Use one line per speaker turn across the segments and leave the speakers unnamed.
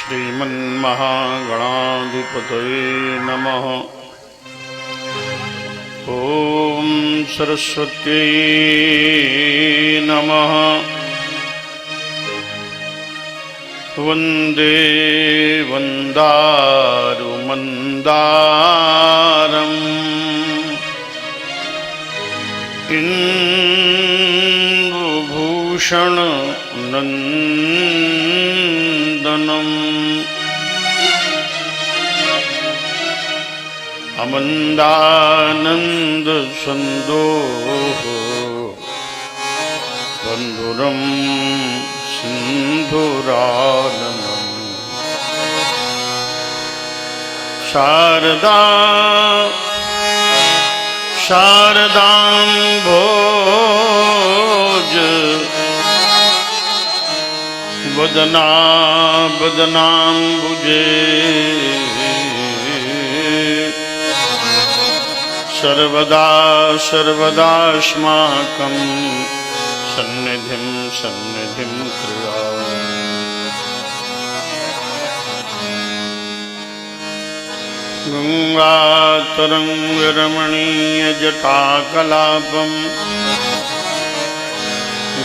श्रीमन्महागणाधिपतये नमः। ॐ सरस्वत्यै नमः। वन्दे वन्दारुमन्दारम् इन्दुभूषण नन्दनम् अमन्दानन्द सन्दोह बन्धुरं सिन्धुराननम् शारदा शारदाम्भोज वदना वदनाम्बुजे सर्वदा सर्वदास्माकं सन्निधिं सन्निधिं कुर्यात्। गंगातरंगरमणीयजटाकलापम्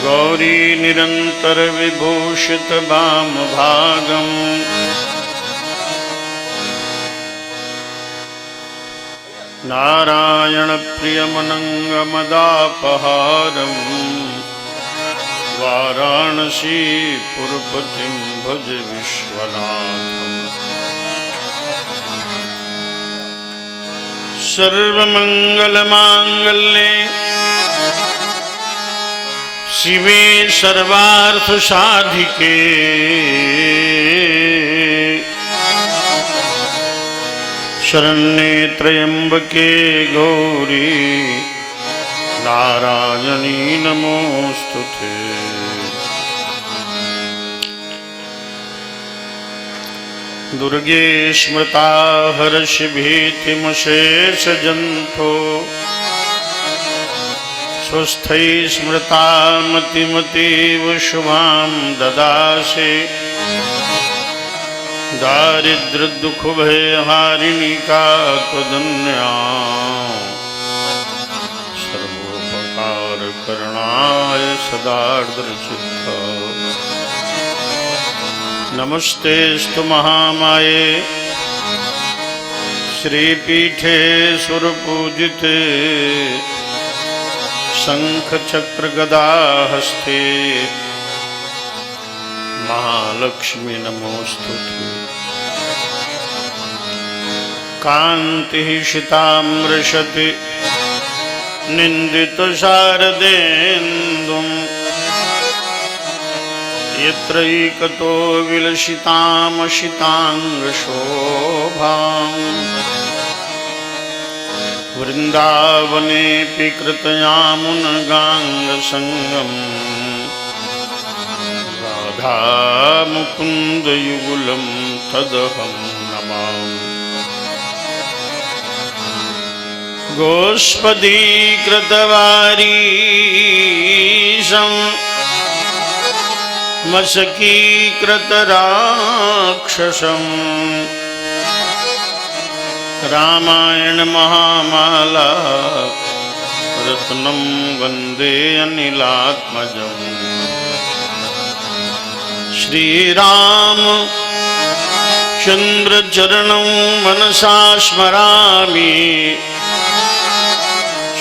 गौरी निरन्तरविभूषितवामभागम् नारायणप्रियमनङ्गमदापहारम् वाराणसीपुरपतिं भज विश्वनाथम्। सर्वमङ्गलमाङ्गल्ये शिवे सर्वार्थसाधिके शरण्ये त्र्यम्बके गौरी नारायणी नमोस्तुते। दुर्गे स्मृता हर्षभीतिमशेषजन्तो स्वस्थै स्मृता मतिमतीव शुभां ददासि। दारिद्र्यदुःखभयहारिणी का त्वदन्या सर्वोपकारकरणाय सदार्द्रचित्ता। नमस्तेस्तु महामाये श्रीपीठे सुरपूजिते शंखचक्रगदाहस्ते महालक्ष्मी नमोस्तुते। कान्तिः शितामृशति निन्दितशारदेन्दुम् यत्रैकतो विलसितामशिताङ्गशोभाम्। वृन्दावनेऽपि कृतयामुनगाङ्गसङ्गम् राधा मुकुन्दयुगुलं तदहं नमामि। गोष्पदीकृतवारीशं मशकीकृतराक्षसं रामायण महामाला रत्नं वन्दे अनिलात्मजम्। श्रीराम चंद्र चरणं मनसा स्मरामि।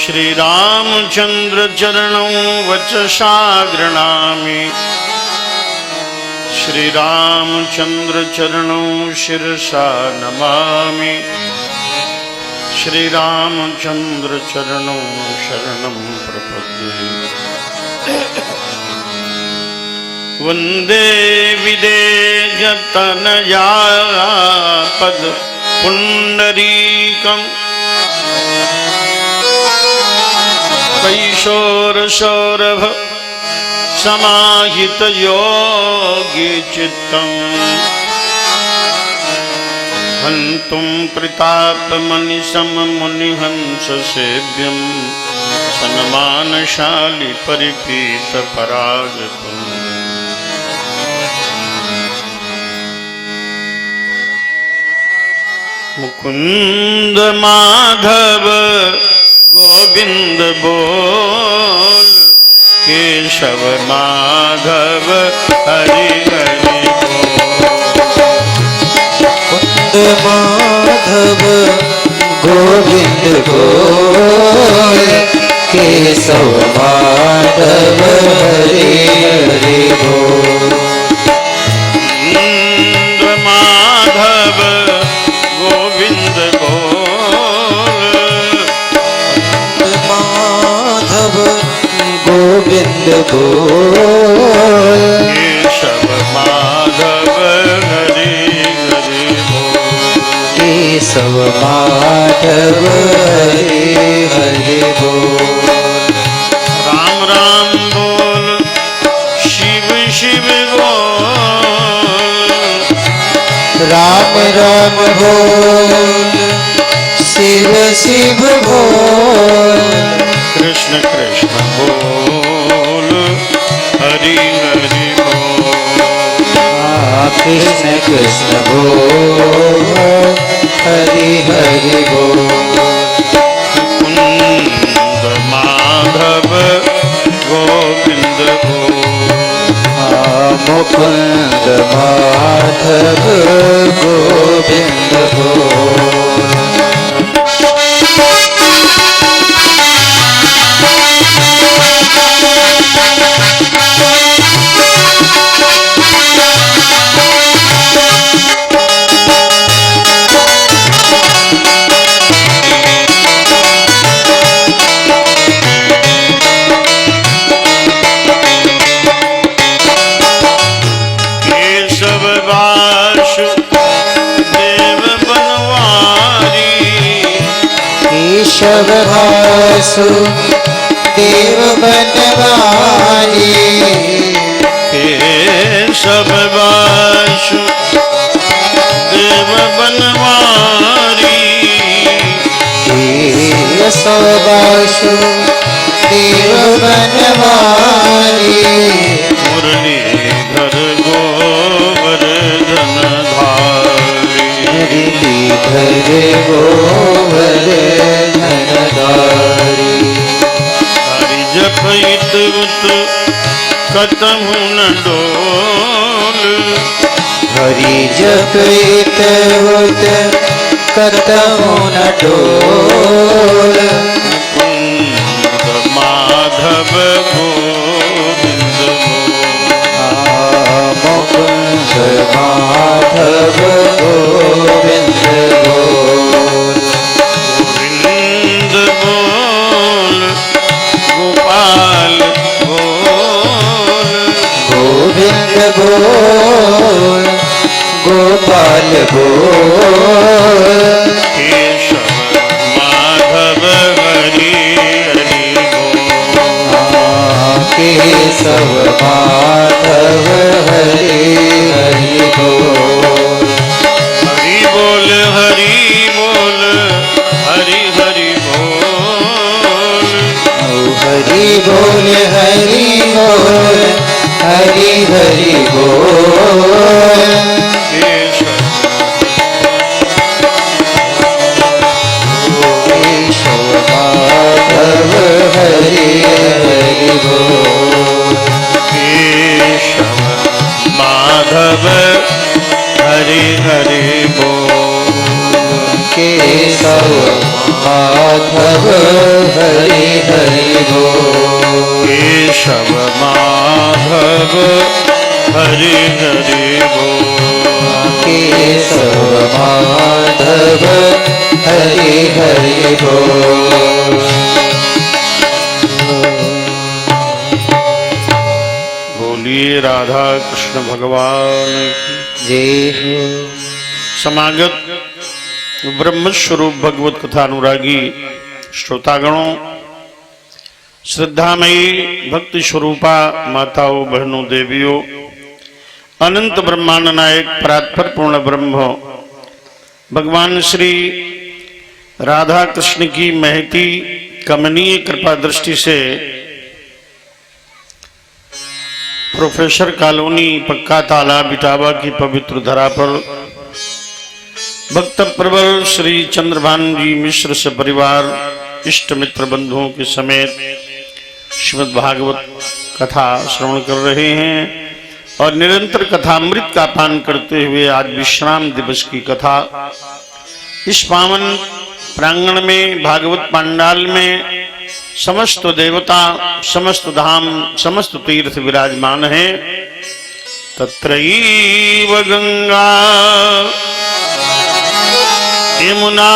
श्रीरामचंद्र चरणं वचसा गृह्णामि। श्रीरामचंद्र चरणं शिरसा नमामि। श्रीरामचंद्र चरणं शरणं प्रपद्ये। वन्दे विदेहतनया पद पुण्डरीकम् कैशोरसौरभ समाहित योगी चित्तम्। हन्तुं प्रतापमनिशं मुनिहंस सेव्यं सन्मानशाली परिपीत परागतम्। मुकुंद माधव गोविंद बोल, केशव माधव हरि हरि
मुकुंद माधव गोविंद बोल, केशव माधव हरि हरि बोल।
मुकुंद माधव गोविंद बोल,
माधव गोविंद बोल,
केशव माधव हरि हरि बोल।
केशव माधव हरि हरि बोल।
राम राम बोल, शिव शिव बोल,
राम राम बोल, शिव शिव बोल,
कृष्ण कृष्ण बोल, हरि हरि बोल।
कृष्ण कृष्ण बोल, हरि हरि बोल।
मुकुंद माधव गोविंद बोल,
मुकुंद माधव गोविंद बोल।
केशव वासुदेव बनवारी,
केशव वासुदेव बनवारी,
केशव वासुदेव बनवारी,
केशव वासुदेव बनवारी,
मुरलीधर गोवर्धन धारी,
मुरलीधर गोवर्धन धारी।
हरि जपइत उत कतहु न डोल,
हरि जपित उत कतहु न डोल,
मुकुंद माधव गोविंद बोल,
मुकुंद माधव गोविंद बोल।
गोविंद बोल, गोपाल बोल,
गोविंद बोल, गोपाल बोल,
केशव माधव हरि हरि बोल,
केशव माधव हरि हरि बोल।
हरि बोल हरि बोल, हरि हरि बोल,
हरि बोल हरि बोल, हरि हरि बोल,
केशव
केशव माधव हरि हरि बोल,
केशव माधव हरि हरि बोल,
केशव माधव हरि हरि बोल,
केशव माधव हरि हरि बोल,
केशव माधव हरि हरि बोल।
बोलिए राधा कृष्ण भगवान की।
जय हो।
समागत ब्रह्म स्वरूप भगवत कथा अनुरागी श्रोतागणों, श्रद्धामयी भक्ति स्वरूपा माताओं, बहनों, देवियों, अनंत ब्रह्मांड नायक परात्पर पूर्ण ब्रह्म भगवान श्री राधा कृष्ण की महती कमनीय कृपा दृष्टि से प्रोफेसर कॉलोनी पक्का तालाब इटावा की पवित्र धरा पर भक्त प्रबल श्री चंद्रभान जी मिश्र से परिवार इष्ट मित्र बंधुओं के समेत श्रीमद् भागवत कथा श्रवण कर रहे हैं और निरंतर कथा अमृत का पान करते हुए आज विश्राम दिवस की कथा इस पावन प्रांगण में भागवत पांडाल में समस्त देवता समस्त धाम समस्त तीर्थ विराजमान हैं। तत्रैव गंगा यमुना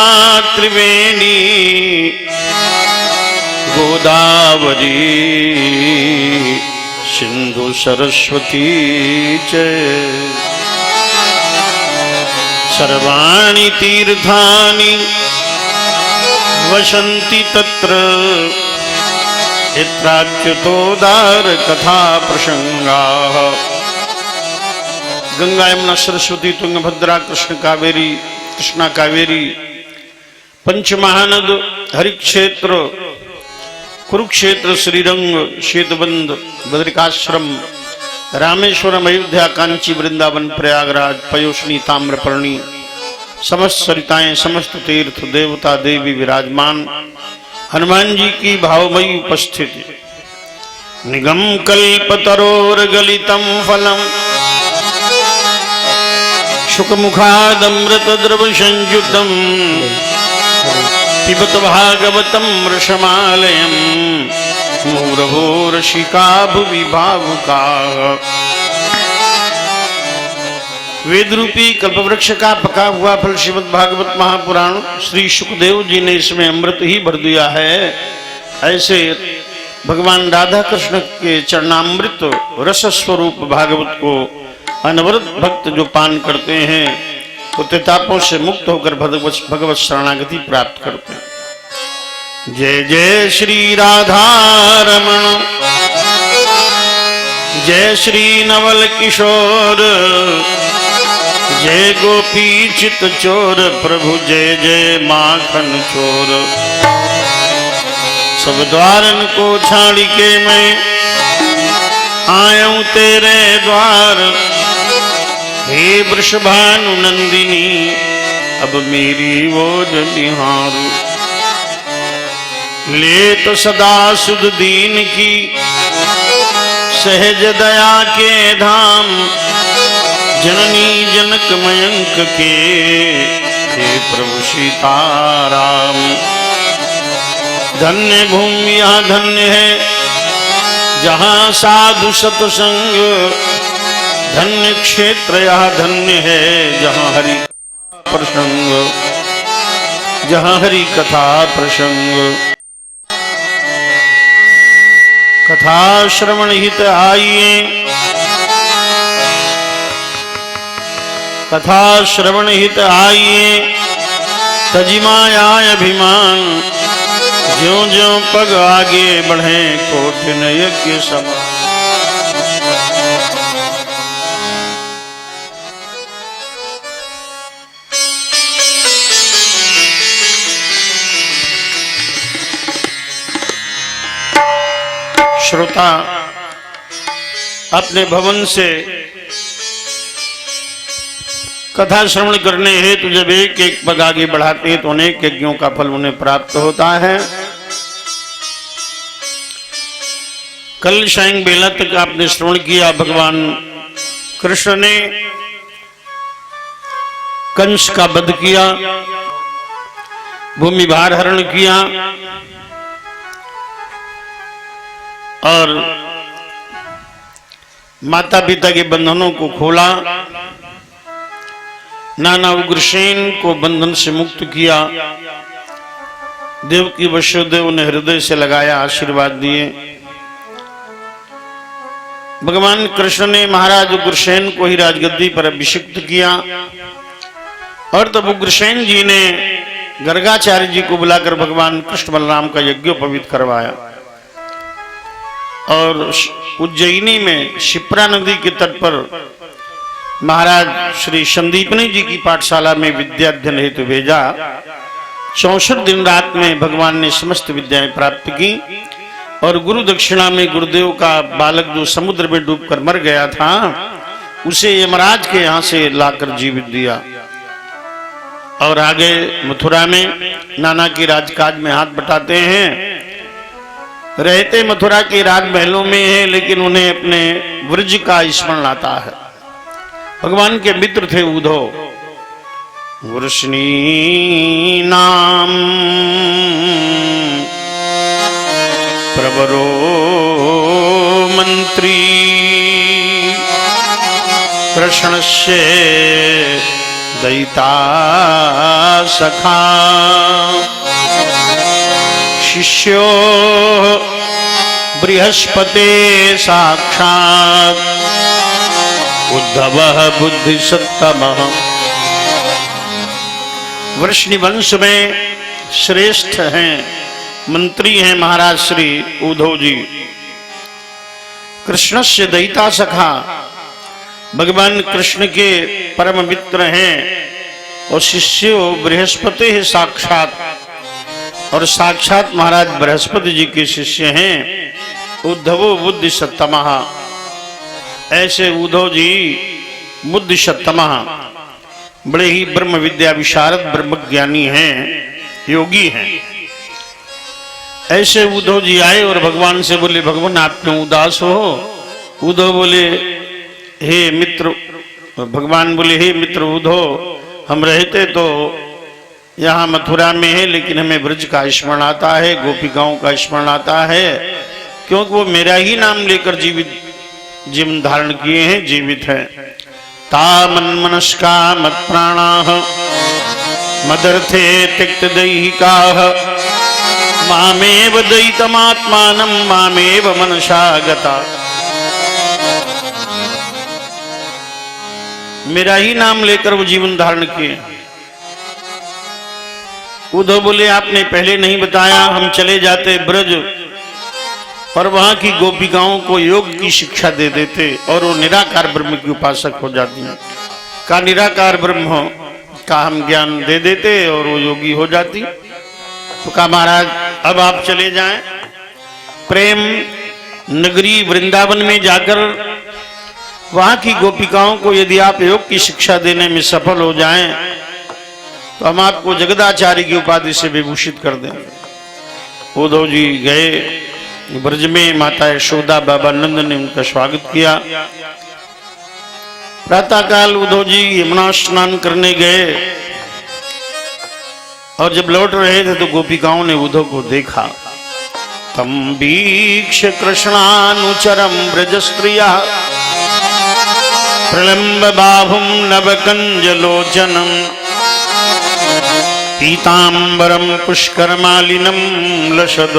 त्रिवेणी गोदावरी सिंधु सरस्वती च सर्वाणि तीर्थानि वसन्ति तत्र इत्राच्युतोदार कथा प्रसंगाः। गंगा यमुना सरस्वती तुंगभद्रा कृष्णा कावेरी पंचमहानद हरिक्षेत्र कुरुक्षेत्र श्रीरंग श्वेतबंध बद्रिकाश्रम रामेश्वरम अयोध्या कांची वृंदावन प्रयागराज पयोष्णी ताम्रपर्णी समस्त सरिताएं समस्त तीर्थ देवता देवी विराजमान हनुमान जी की भावमयी उपस्थिति। निगम कल्पतरोर्गलितं फलम शुकमुखादमृत द्रव संयुतम पिबत भागवतम रसमालयम मुहुर्मुहुरसिका भुवि भावुका। वेद रूपी कल्पवृक्ष का पका हुआ फल श्रीमद् भागवत महापुराण श्री सुखदेव जी ने इसमें अमृत ही भर दिया है। ऐसे भगवान राधा कृष्ण के चरणामृत रस स्वरूप भागवत को अनवरत भक्त जो पान करते हैं वो तितापों से मुक्त होकर भगवत शरणागति प्राप्त करते हैं। जय जय श्री राधा रमण जय श्री नवल किशोर जय गोपी चित चोर प्रभु जय जय माखन चोर। सब द्वारन को छाड़ के मैं आयूं तेरे द्वार हे वृषभानु नंदिनी अब मेरी ओर निहारू। ले तो सदा सुध दीन की सहज दया के धाम जननी जनक मयंक के हे प्रभु सीताराम। धन्य भूमि यहाँ धन्य है जहाँ साधु सत्संग धन्य क्षेत्र यह धन्य है जहाँ हरि प्रसंग जहाँ हरि कथा प्रसंग। कथा श्रवण हित आइए कथा श्रवण हित आइए तजिमाया अभिमान ज्यों ज्यों पग आगे बढ़े कोटिन यज्ञ समान। श्रोता अपने भवन से कथा श्रवण करने हेतु जब एक एक पग आगे बढ़ाते हैं तो अनेक यज्ञों का फल उन्हें प्राप्त होता है। कल सायं बेला तक आपने श्रवण किया भगवान कृष्ण ने कंस का वध किया भूमि भार हरण किया और माता पिता के बंधनों को खोला नाना उग्रसेन को बंधन से मुक्त किया। देवकी वसुदेव ने हृदय से लगाया आशीर्वाद दिए। भगवान कृष्ण ने महाराज उग्रसेन को ही राजगद्दी पर अभिषिक्त किया और तब उग्रसेन जी ने गर्गाचार्य जी को बुलाकर भगवान कृष्ण बलराम का यज्ञोपवीत करवाया और उज्जैनी में शिप्रा नदी के तट पर महाराज श्री संदीपनी जी की पाठशाला में विद्याध्ययन हेतु भेजा। 64 दिन रात में भगवान ने समस्त विद्याएं प्राप्त की और गुरु दक्षिणा में गुरुदेव का बालक जो समुद्र में डूबकर मर गया था उसे यमराज के यहाँ से लाकर जीवित दिया। और आगे मथुरा में नाना के राजकाज में हाथ बटाते हैं। रहते मथुरा के राजमहलों में हैं, लेकिन उन्हें अपने व्रज का स्मरण आता है। भगवान के मित्र थे उद्धव। वृष्णी नाम प्रवरो मंत्री कृष्णस्य दयिता सखा शिष्यो बृहस्पते साक्षात् उद्धवः बुद्धिसत्तमः। वृष्णि वंश में श्रेष्ठ हैं, मंत्री हैं महाराज श्री उद्धव जी। कृष्णस्य दयिता सखा, भगवान कृष्ण के परम मित्र हैं। और शिष्यो बृहस्पति है साक्षात, और साक्षात महाराज बृहस्पति जी के शिष्य हैं। उद्धवो बुद्धि सत्तमः, ऐसे उद्धव जी बुद्धि सत्तमः बड़े ही ब्रह्म विद्या विशारद ब्रह्मज्ञानी हैं, योगी हैं। ऐसे उद्धव जी आए और भगवान से बोले, भगवान आप क्यों उदास हो? उद्धव बोले, हे मित्र, भगवान बोले, हे मित्र उद्धव, हम रहते तो यहाँ मथुरा में है, लेकिन हमें ब्रज का स्मरण आता है, गोपिकाओं का स्मरण आता है, क्योंकि वो मेरा ही नाम लेकर जीवन धारण किए हैं, जीवित हैं। ता मन्मनस्का मत प्राणाः मदर्थे त्यक्त दैहिकाः मामेव दयितमात्मानं मामेव मनसा गता। मेरा ही नाम लेकर वो जीवन धारण किए। उद्धव बोले, आपने पहले नहीं बताया, हम चले जाते ब्रज और वहां की गोपिकाओं को योग की शिक्षा दे देते और वो निराकार ब्रह्म की उपासक हो जाती हैं। का निराकार ब्रह्म का हम ज्ञान दे देते और वो योगी हो जाती। तो कहा, महाराज अब आप चले जाएं, प्रेम नगरी वृंदावन में जाकर वहां की गोपिकाओं को यदि आप योग की शिक्षा देने में सफल हो जाएं तो हम आपको जगदाचार्य की उपाधि से विभूषित कर देंगे। उद्धव जी गए ब्रज में। माता यशोदा बाबा नंद ने उनका स्वागत किया। प्रातःकाल उद्धव जी यमुना स्नान करने गए और जब लौट रहे थे तो गोपिकाओं ने उद्धव को देखा। तम वीक्ष्य कृष्णानुचरम ब्रज स्त्रिया प्रलंब बाहुम नवकंजलोचनम पीतांबरम पुष्करमालिनम लशद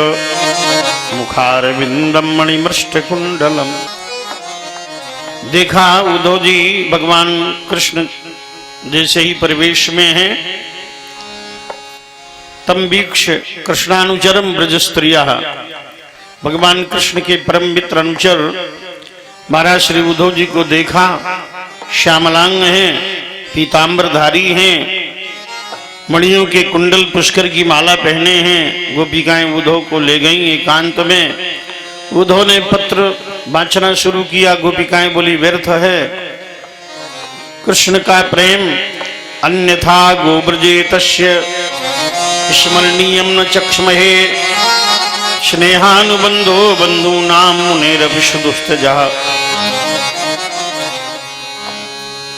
मुखारविंदम मणिमृष्ट कुंडलम। देखा उद्धव जी भगवान कृष्ण जैसे ही परिवेश में हैं। तम वीक्ष कृष्णानुचरम ब्रज स्त्रिया, भगवान कृष्ण के परम मित्र अनुचर महाराज श्री उद्धव जी को देखा। श्यामलांग हैं, पीतांबरधारी हैं, मणियों के कुंडल पुष्कर की माला पहने हैं। गोपिकाएं उद्धव को ले गईं एकांत में। उद्धव ने पत्र वाचना शुरू किया। गोपिकाएं बोली, व्यर्थ है, कृष्ण का प्रेम अन्यथा गोब्रजे तस्य स्मरणीयम न चक्ष्महे स्नेहानुबंधो बंधूनाम मुनेरभिषुदुस्तजः।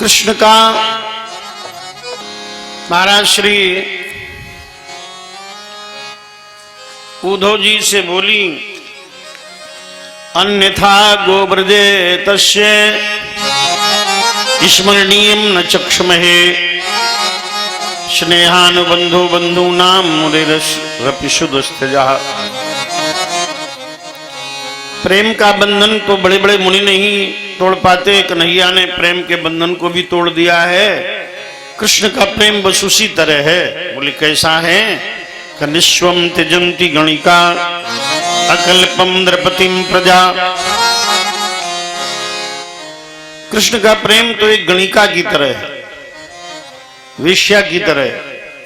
कृष्ण का महाराज श्री उद्धव जी से बोली, अन्यथा गोब्रजे तस्य स्मरणीयम न चक्ष्महे स्नेहानुबंधो बंधूनाम मुनेरभिषुदुस्तजः। प्रेम का बंधन तो बड़े बड़े मुनि नहीं तोड़ पाते, कन्हैया ने प्रेम के बंधन को भी तोड़ दिया है। कृष्ण का प्रेम बस उसी तरह है। बोले, कैसा है? कनिष्वम त्यजंती गणिका अकल्पम द्रपतिम प्रजा। कृष्ण का प्रेम तो एक गणिका की तरह है, वेश्या की तरह,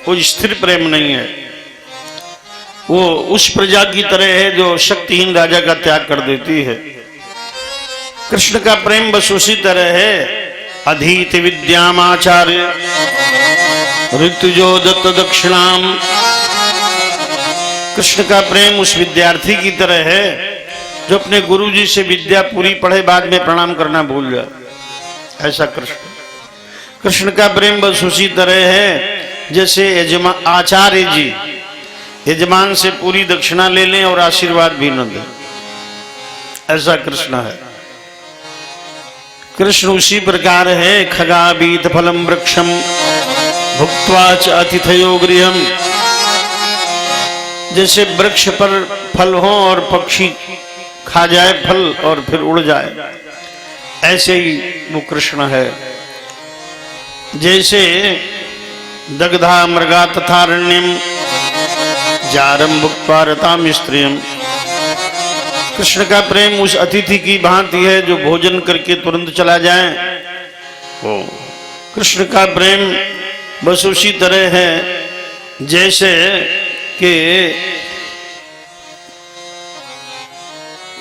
कोई स्थिर प्रेम नहीं है। वो उस प्रजा की तरह है जो शक्तिहीन राजा का त्याग कर देती है। कृष्ण का प्रेम बस उसी तरह है अधीत विद्यामाचार्य ऋतुजो दत्त दक्षिणाम। कृष्ण का प्रेम उस विद्यार्थी की तरह है जो अपने गुरु जी से विद्या पूरी पढ़े बाद में प्रणाम करना भूल जाए, ऐसा कृष्ण का प्रेम बस उसी तरह है जैसे आचार्य जी यजमान से पूरी दक्षिणा ले लें और आशीर्वाद भी न दें, ऐसा कृष्ण है। कृष्ण उसी प्रकार है खगाबीत फलम वृक्षम भुक्त्वा च अतिथयो गृहम। जैसे वृक्ष पर फल हो और पक्षी खा जाए फल और फिर उड़ जाए, ऐसे ही वो कृष्ण है। जैसे दग्धा मृगा तथारण्यम जारम भुक्त्वा रताम स्त्रियम। कृष्ण का प्रेम उस अतिथि की भांति है जो भोजन करके तुरंत चला जाए। वो कृष्ण का प्रेम बस उसी तरह है जैसे कि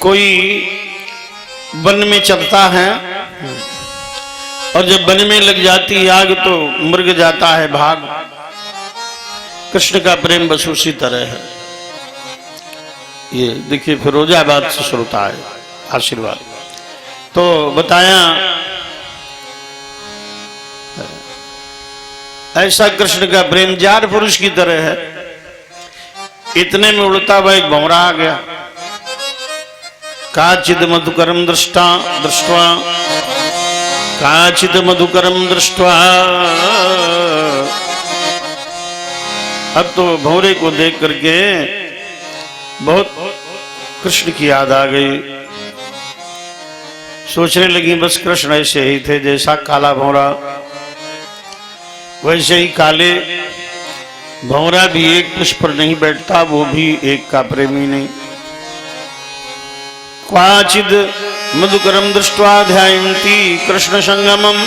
कोई वन में चलता है और जब वन में लग जाती है आग तो मृग जाता है भाग। कृष्ण का प्रेम बस उसी तरह है। ये देखिए फिरोजाबाद से श्रोता है, आशीर्वाद। तो बताया ऐसा कृष्ण का प्रेम जार पुरुष की तरह है। इतने में उड़ता हुआ एक भंवरा आ गया। काचिद मधुकरम दृष्टा दृष्टवा काचिद मधुकरम दृष्टवा। अब तो भंवरे को देख करके बहुत कृष्ण की याद आ गई। सोचने लगी बस कृष्ण ऐसे ही थे, जैसा काला भंवरा वैसे ही काले भंवरा भी एक पुष्प पर नहीं बैठता, वो भी एक का प्रेमी नहीं। क्वाचिद मधुकरम दृष्ट्वा ध्यायन्ति कृष्ण संगमम।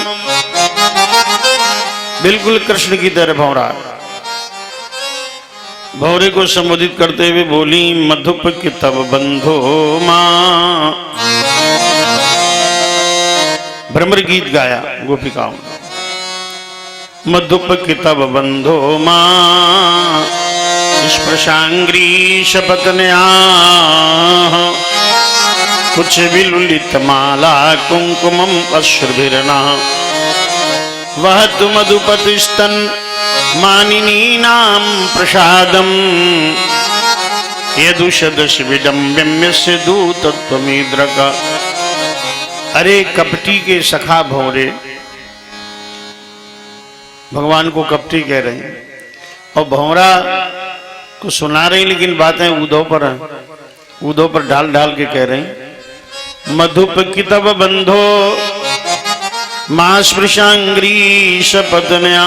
बिल्कुल कृष्ण की तरह भंवरा। भंवरे को संबोधित करते हुए बोली मधुप की तब बंधो मां। भ्रमर गीत गाया गोपिकाओं। मधुप की तब बंधो मां स्पृशांग्री शपथनया। कुछ विलुलित माला कुंकुमम अश्रुभिर्ना। वह तु मधुपतिस्तन मानिनी नाम प्रसादम। यदुषदश विडम्ब्य से दूतत्वमीद्रक। अरे कपटी के सखा भंवरे, भगवान को कपटी कह रहे हैं और भंवरा को सुना रही, लेकिन बातें उद्धव पर हैं, उद्धव पर ढाल ढाल के कह रहे हैं। मधुप की तब बंधो मां स्पृशांग्री शपथनया।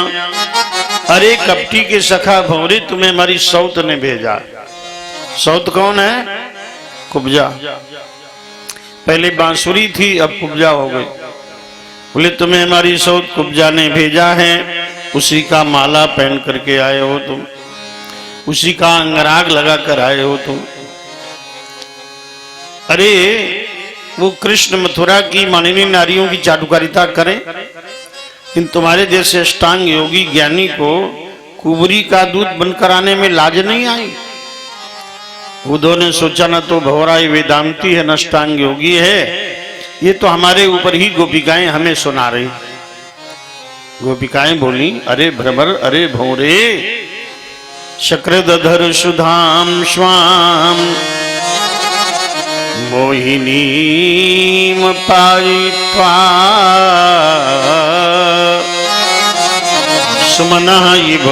अरे कपटी के सखा भंवरे, तुम्हें हमारी सौत ने भेजा। सौत कौन है? कुब्जा। पहले बांसुरी थी, अब कुब्जा हो गई। बोले तुम्हें हमारी सौत कुब्जा ने भेजा है, उसी का माला पहन करके आए हो तुम, उसी का अंगराग लगा कर आए हो तुम। अरे वो कृष्ण मथुरा की माननीय नारियों की चाटुकारिता करें, इन तुम्हारे जैसे अष्टांग योगी ज्ञानी को कुबरी का दूध बनकर आने में लाज नहीं आई। उद्धव ने सोचा न तो भंवरा वेदांती है न अष्टांग योगी है, ये तो हमारे ऊपर ही गोपिकाएं हमें सुना रही। गोपिकाएं बोली अरे भ्रमर, अरे भंवरे, शक्रदधर सुधाम स्वाम मोहिनीम पायित्वा सुमनः इव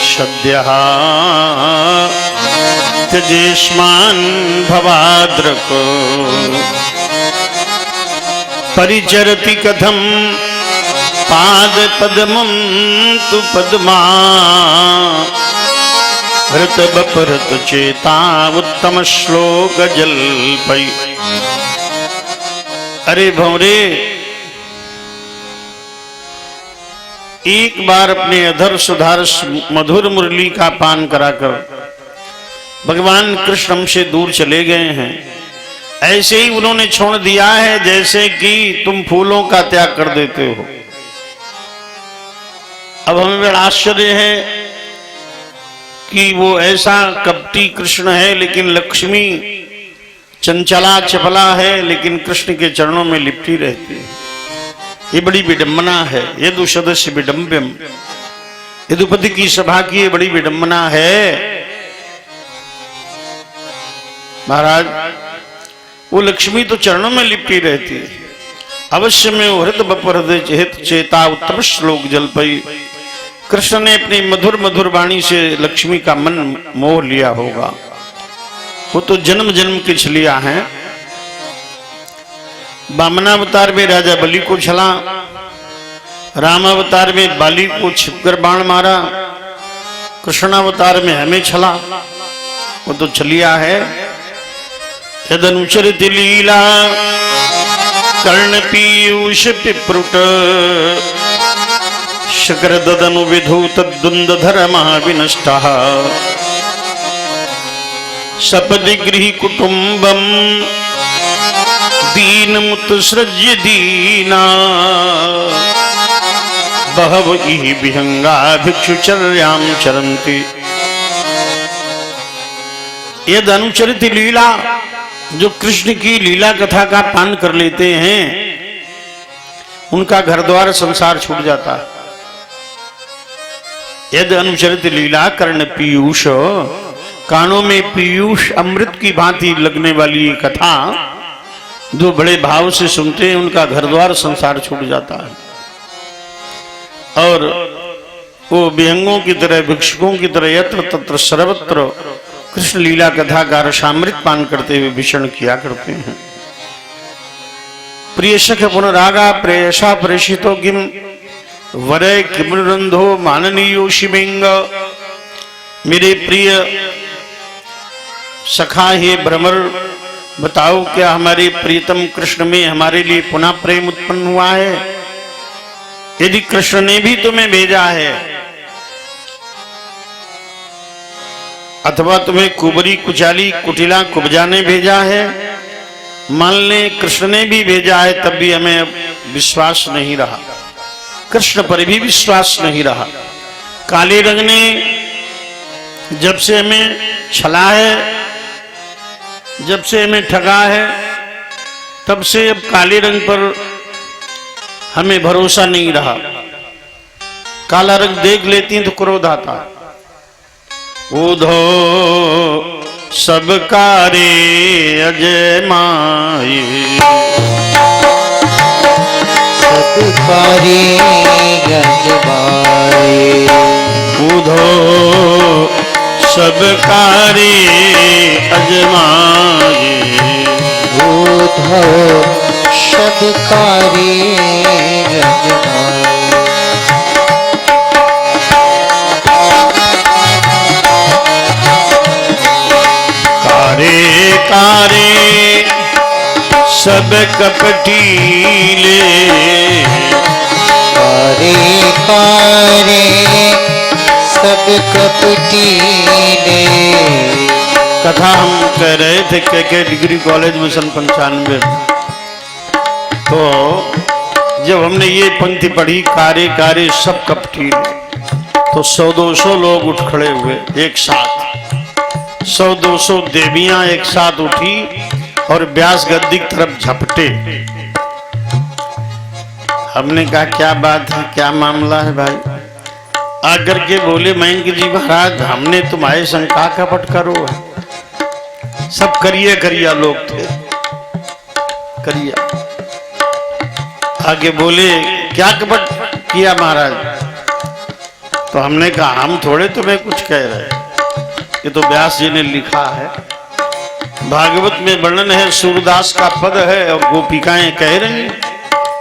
सद्यः त्यजेष्मान् भवाद्रक। परिचरति कथम पाद पद्मं तु पद्मा हृत बपरत चेता उत्तम श्लोक जल्पै। अरे भंवरे, एक बार अपने अधर सुधार मधुर मुरली का पान कराकर भगवान कृष्ण हमसे दूर चले गए हैं। ऐसे ही उन्होंने छोड़ दिया है जैसे कि तुम फूलों का त्याग कर देते हो। अब हमें बड़ा आश्चर्य है कि वो ऐसा कपटी कृष्ण है, लेकिन लक्ष्मी चंचला चपला है, लेकिन कृष्ण के चरणों में लिपटी रहती है। ये बड़ी विडंबना है। यदु सदस्य विडंब्यम, यदुपति की सभा की ये बड़ी विडंबना है। महाराज, वो लक्ष्मी तो चरणों में लिपटी रहती है। अवश्य में हृदय बपहृदय चेत चेता उत्तम श्लोक जलपई। कृष्ण ने अपनी मधुर मधुर वाणी से लक्ष्मी का मन मोह लिया होगा। वो तो जन्म जन्म की छलिया है। वामनावतार में राजा बलि को छला, रामावतार में बाली को छिपकर बाण मारा, कृष्णावतार में हमें छला। वो तो छलिया है। यदनुचरित लीला कर्ण पीयूष पिप्रुट शकर ददनु विधूत द्वंद्वधर महाविनष्टा सपदि गृह कुटुंबम दीनमुत्सृज्य दीना बहव इहि विहंगा भिक्षुचर्याम चरन्ति। यद अनुचरित लीला, जो कृष्ण की लीला कथा का पान कर लेते हैं, उनका घर द्वार संसार छूट जाता है। यद अनुचरित लीला कर्ण पीयूष, कानों में पीयूष अमृत की भांति लगने वाली ये कथा जो बड़े भाव से सुनते हैं, उनका घर द्वार संसार छूट जाता है। और वो विहंगों की तरह, भिक्षुकों की तरह यत्र तत्र सर्वत्र कृष्ण लीला कथा का रसामृत पान करते हुए भीषण किया करते हैं। प्रिय सख पुनरागा प्रेयसा प्रेषितो किम वरय किमरंधो माननीयो शिवेंग। मेरे प्रिय सखा हे भ्रमर, बताओ क्या हमारे प्रियतम कृष्ण में हमारे लिए पुनः प्रेम उत्पन्न हुआ है? यदि कृष्ण ने भी तुम्हें भेजा है, अथवा तुम्हें कुबरी कुचाली कुटिला कुब्जा ने भेजा है, मान ले कृष्ण ने भी भेजा है, तब भी हमें विश्वास नहीं रहा, कृष्ण पर भी विश्वास नहीं रहा। काले रंग ने जब से हमें छला है, जब से हमें ठगा है, तब से अब काले रंग पर हमें भरोसा नहीं रहा। काला रंग देख लेती हैं तो क्रोध आता। उधो सब कारे अजय माई,
सब कारे अजय
उधो सब कारे अजमाए,
उधो सब कारे अजमाए।
कारे कारे सब कपटीले,
कारे कारे सब कपटीले।
कथा हम कह रहे थे के डिग्री कॉलेज में सन 95। तो जब हमने ये पंक्ति पढ़ी, कारे कारे सब कपटीले, तो 100-200 लोग उठ खड़े हुए एक साथ। 100-200 देवियां एक साथ उठी और व्यास गद्दी की तरफ झपटे। हमने कहा क्या बात है, क्या मामला है भाई? आकर के बोले, मयंक जी महाराज, हमने तुम्हारे शंका कपट करो है। सब करिया करिया लोग थे, करिया। आगे बोले, क्या कपट किया महाराज? तो हमने कहा हम थोड़े तुम्हें कुछ कह रहे, ये तो व्यास जी ने लिखा है, भागवत में वर्णन है, सूरदास का पद है और गोपिकाएं कह रही हैं,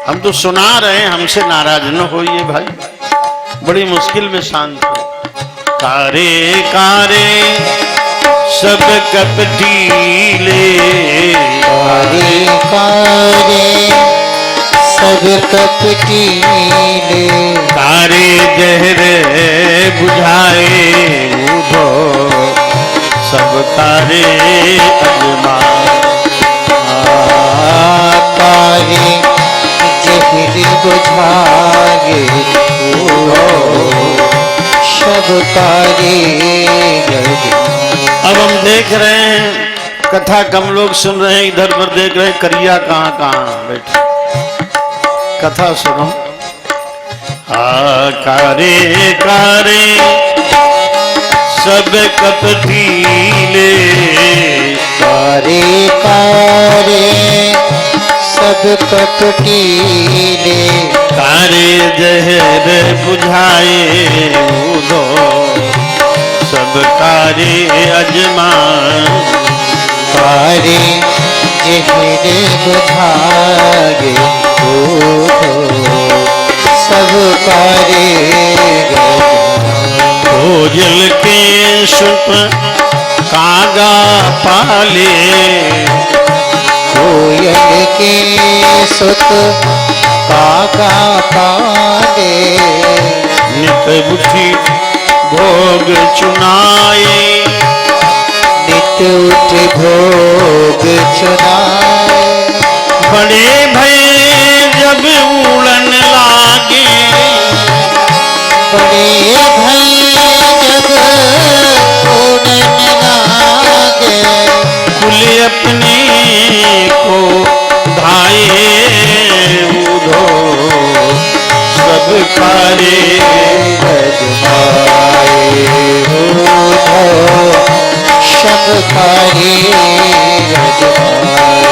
हम तो सुना रहे हैं, हमसे नाराज न होइए भाई। बड़ी मुश्किल में शांत हो। कारे कारे सब कपटीले,
कारे कारे सब कपटीले।
कारे जहर बुझाए उधो सब कारे अजमा।
कारे जहर बुझाए उधो
कथा कम लोग सुन रहे हैं, इधर पर देख रहे हैं करिया कहाँ कहाँ बैठे। कथा सुनो। कारे कारे सब कपटीले,
कारे कारे सब कपटीले,
कारे जहर बुझाए उधो सब कारे अजमान,
कारे जहर बुझाए उधो सब कारे
भोजल के सुप कागा पाले,
कोयल के सुत कागा पाले,
नित बुद्धि भोग चुनाए,
नित उठ भोग चुनाए,
बड़े भय जब उड़न लागे,
बड़े भय जब उड़न लागे,
कुल अपने को धाये उधो सब कारे
अजमाए उधो सब कारे अजमाए।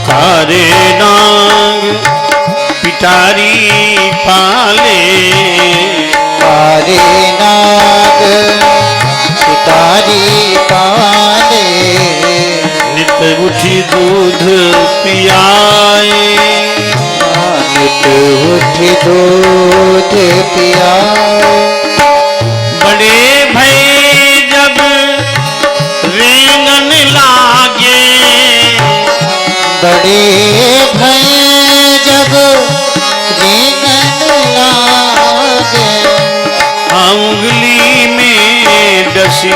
कारे नाग पिटारी पाले,
कारे नाग पिटारी पाले,
नित उठी दूध पियाए,
नित उठ दूध पियाए,
बड़े भय जब रेंगन लागे,
बड़े भय जब रेंगन लागे,
उंगली में डसी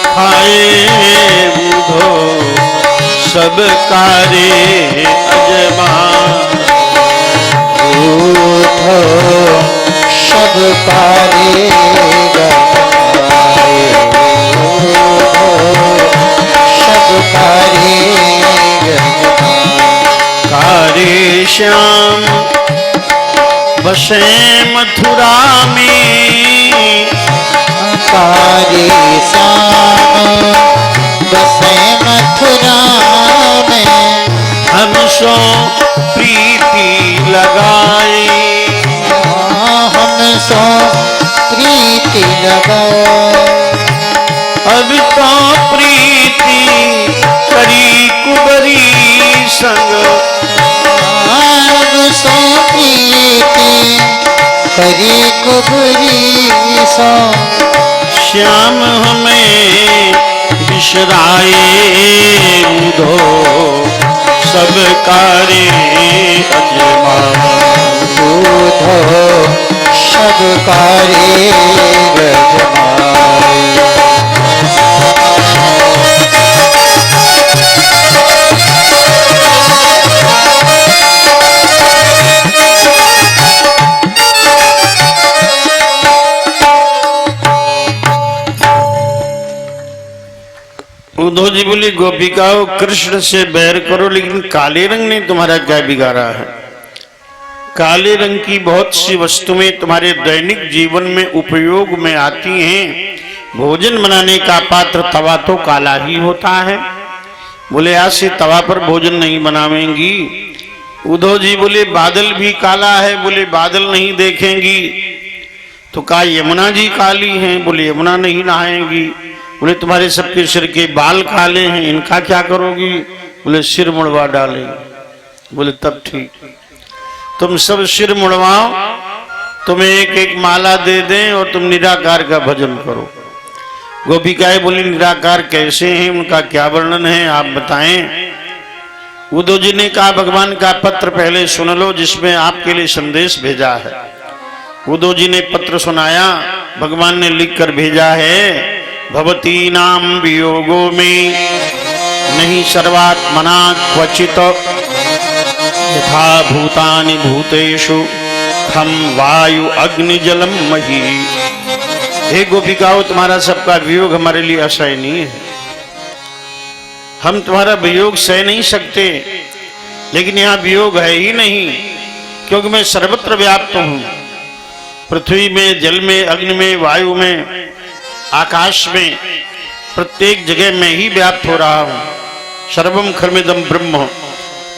खाए बूढ़ो सब कारे अजमान,
उठो सब कारे अजमाए, उठो सब कारे अजमाए।
कारे श्याम बसे मथुरा में,
कारे श्याम बसे मथुरा में,
हम सो प्रीति लगाए,
हम सो प्रीति लगाए,
अब तो प्रीति करी कुबरी संग,
अब सो प्रीति करी कुबरी सो,
श्याम हमें बिसराए उधो सब कारे अजमान,
उधो सब कारे अजमाए।
उद्धव जी बोली गोपिकाओं कृष्ण से बैर करो, लेकिन काले रंग ने तुम्हारा क्या बिगाड़ा है। काले रंग की बहुत सी वस्तुएं तुम्हारे दैनिक जीवन में उपयोग में आती हैं। भोजन बनाने का पात्र तवा तो काला ही होता है। बोले आज से तवा पर भोजन नहीं बनावेंगी। उद्धव जी बोले बादल भी काला है। बोले बादल नहीं देखेंगी। तो कहा यमुना जी काली हैं। बोले यमुना नहीं नहाएंगी। बोले तुम्हारे सबके सिर के बाल काले हैं, इनका क्या करोगी। बोले सिर मुड़वा डालेंगे। बोले तब ठीक, तुम सब सिर मुड़वाओ, तुम्हें एक एक माला दे दें और तुम निराकार का भजन करो। गोपिकाएं बोली निराकार कैसे हैं, उनका क्या वर्णन है, आप बताएं। उद्धव जी ने कहा भगवान का पत्र पहले सुन लो, जिसमें आपके लिए संदेश भेजा है। उद्धव जी ने पत्र सुनाया। भगवान ने लिख कर भेजा है, भवती नाम वियोगो में नहीं सर्वात्मना क्वचित यथा भूतानि भूतेषु खम वायु अग्नि जलम मही। हे गोपिकाओं, तुम्हारा सबका वियोग हमारे लिए असहनीय है। हम तुम्हारा वियोग सह नहीं सकते, लेकिन यहाँ वियोग है ही नहीं, क्योंकि मैं सर्वत्र व्याप्त हूं। पृथ्वी में, जल में, अग्नि में, वायु में, आकाश में, प्रत्येक जगह में ही व्याप्त हो रहा हूं। सर्वम खर्मिदम ब्रह्म,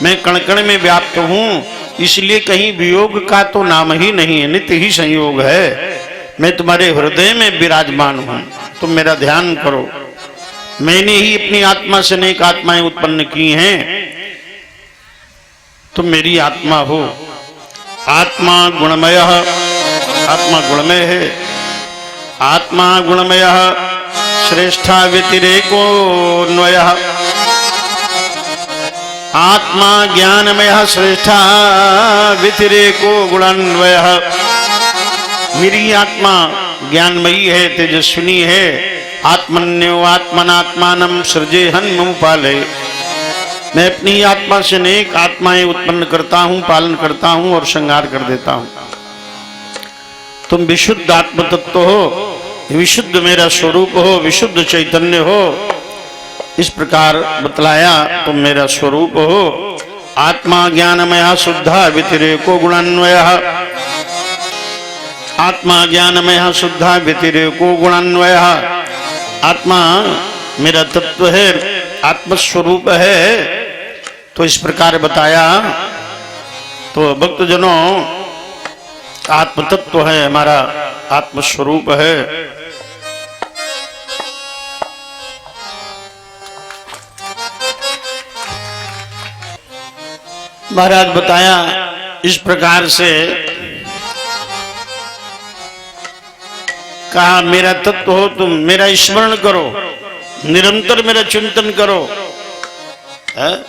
मैं कण कण में व्याप्त हूं, इसलिए कहीं वियोग का तो नाम ही नहीं है, नित्य ही संयोग है। मैं तुम्हारे हृदय में विराजमान हूं, तुम मेरा ध्यान करो। मैंने ही अपनी आत्मा से अनेक आत्माएं उत्पन्न की हैं, तुम मेरी आत्मा हो। आत्मा गुणमय, आत्मा गुणमय है। आत्मा गुणमय श्रेष्ठा व्यतिरेको अन्वय। आत्मा ज्ञानमय श्रेष्ठा व्यतिरेको गुणान्वय। मेरी आत्मा ज्ञानमयी है, तेजस्विनी है। आत्मन्यो आत्मनात्मानम सृजेहन मम पाले। मैं अपनी आत्मा से अनेक आत्माएं उत्पन्न करता हूं, पालन करता हूं और श्रृंगार कर देता हूं। तुम विशुद्ध आत्म तत्व हो, विशुद्ध मेरा स्वरूप हो, विशुद्ध चैतन्य हो, इस प्रकार बतलाया। तुम मेरा स्वरूप हो। आत्मा ज्ञानमय शुद्धा व्यतिरेको गुणान्वय। आत्मा ज्ञानमय शुद्धा व्यतिरेको गुणान्वय। आत्मा मेरा तत्व है, आत्मस्वरूप है, तो इस प्रकार बताया। तो भक्तजनों, आत्म तत्व है, हमारा आत्मस्वरूप है। महाराज बताया इस प्रकार से, कहा मेरा तत्व हो तुम, मेरा स्मरण करो, निरंतर मेरा चिंतन करो।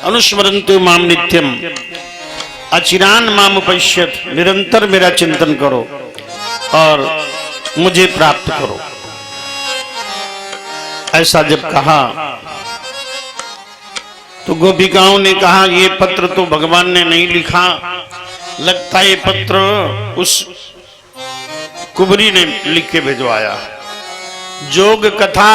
अनुस्मरन्तु माम नित्यम अचिरान माम पश्यत। निरंतर मेरा चिंतन करो और मुझे प्राप्त करो। ऐसा जब कहा तो गोपिकाओं ने कहा, ये पत्र तो भगवान ने नहीं लिखा, लगता है ये पत्र उस कुबरी ने लिख के भिजवाया। जोग कथा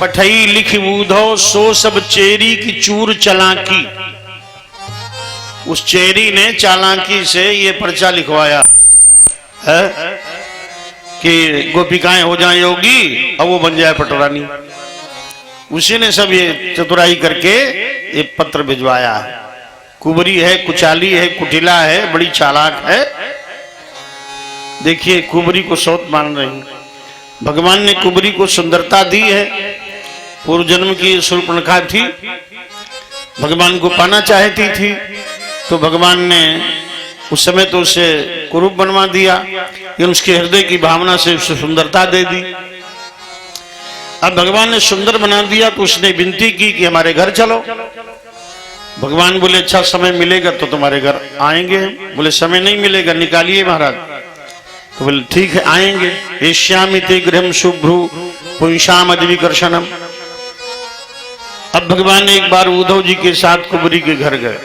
पठई लिख बूधो, सो सब चेरी की चूर चालाकी। उस चेरी ने चालाकी से ये पर्चा लिखवाया है कि गोपिकाएं हो जाए योगी और वो बन जाए पटरानी। उसी ने सब ये चतुराई करके ये पत्र भिजवाया है। कुबरी है, कुचाली है, कुटिला है, बड़ी चालाक है। देखिए कुबरी को सौत मान रही। भगवान ने कुबरी को सुंदरता दी है। पूर्व जन्म की शूर्पणखा थी, भगवान को पाना चाहती थी, तो भगवान ने उस समय तो उसे कुरूप बनवा दिया, लेकिन उसके हृदय की भावना से उसे सुंदरता दे दी। अब भगवान ने सुंदर बना दिया तो उसने विनती की कि हमारे घर चलो। भगवान बोले अच्छा समय मिलेगा तो तुम्हारे घर आएंगे। बोले समय नहीं मिलेगा, निकालिए महाराज। तो बोले ठीक है आएंगे। एष्यामिते गृहम शुभ्रु पुंसाम अधिविकर्षणम। अब भगवान ने एक बार उद्धव जी के साथ कुबरी के घर गए।